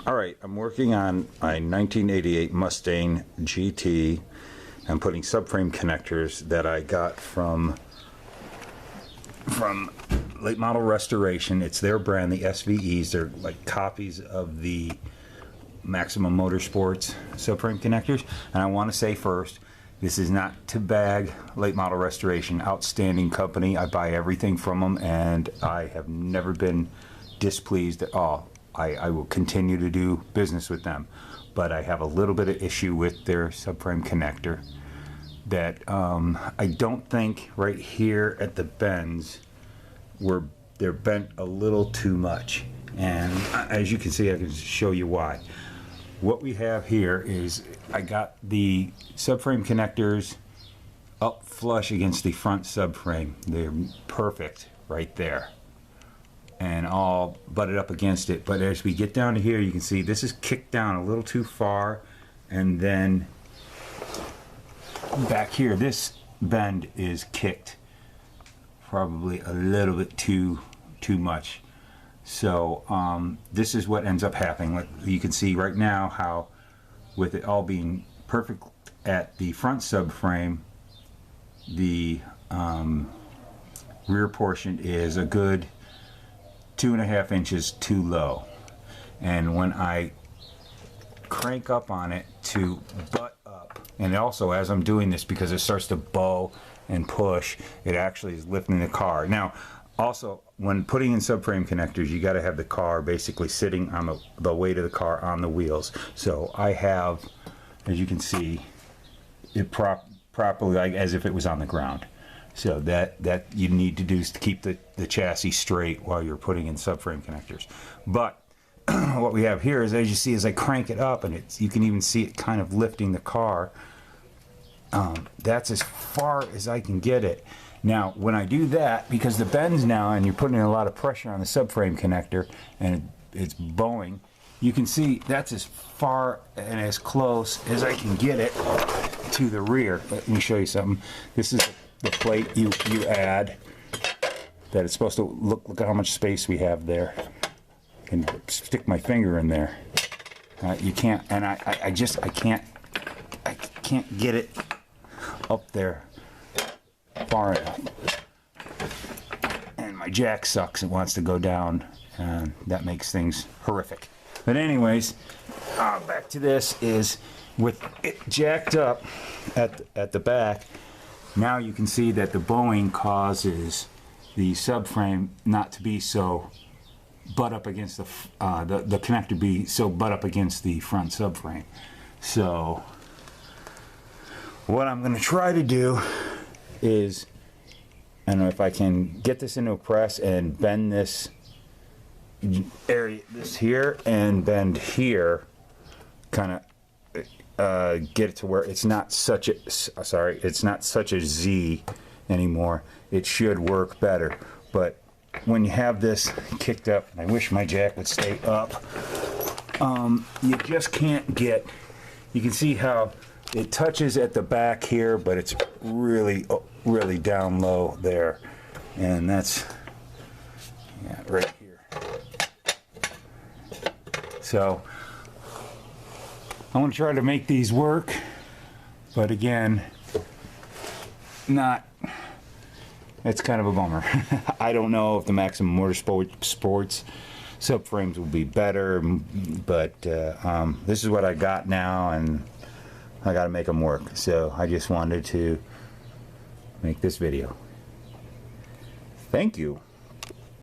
Alright, I'm working on a 1988 Mustang GT. I'm putting subframe connectors that I got from Late Model Restoration. It's their brand, the SVEs. They're like copies of the Maximum Motorsports subframe connectors. And I want to say first, this is not to bag Late Model Restoration. Outstanding company. I buy everything from them, and I have never been displeased at all. I will continue to do business with them, but I have a little bit of issue with their subframe connector that I don't think right here at the bends they're bent a little too much, and as you can see, I can show you why. What we have here is I got the subframe connectors up flush against the front subframe. They're perfect right there and all butted up against it, but as we get down to here, you can see this is kicked down a little too far, and then back here this bend is kicked probably a little bit too much. So this is what ends up happening. Like you can see right now how, with it all being perfect at the front subframe, the rear portion is a good 2.5 inches too low, and when I crank up on it to butt up, and also as I'm doing this, because it starts to bow and push, it actually is lifting the car. Now also, when putting in subframe connectors, you got to have the car basically sitting on the weight of the car on the wheels. So I have, as you can see, it properly, like as if it was on the ground. So that you need to do is to keep the chassis straight while you're putting in subframe connectors. But what we have here is, as you see, as I crank it up, and you can even see it kind of lifting the car. That's as far as I can get it. Now, when I do that, because the bends now, and you're putting a lot of pressure on the subframe connector, and it's bowing, you can see that's as far and as close as I can get it to the rear. Let me show you something. This is the plate you add, that it's supposed to look at how much space we have there. I can stick my finger in there. You can't, and I can't get it up there far enough. And my jack sucks. It wants to go down, and that makes things horrific. But anyways, back to this is with it jacked up at the back. Now you can see that the bowing causes the subframe not to be so butt up against the connector be so butt up against the front subframe. So what I'm going to try to do is, I don't know if I can get this into a press and bend this area, this here, and bend here, kind of get it to where it's not such a Z anymore. It should work better. But when you have this kicked up, and I wish my jack would stay up, you just can't get, you can see how it touches at the back here, but it's really down low there, and that's right here. So I want to try to make these work, but again, it's kind of a bummer. I don't know if the Maximum Motorsports subframes will be better, but this is what I got now, and I got to make them work. So I just wanted to make this video. Thank you.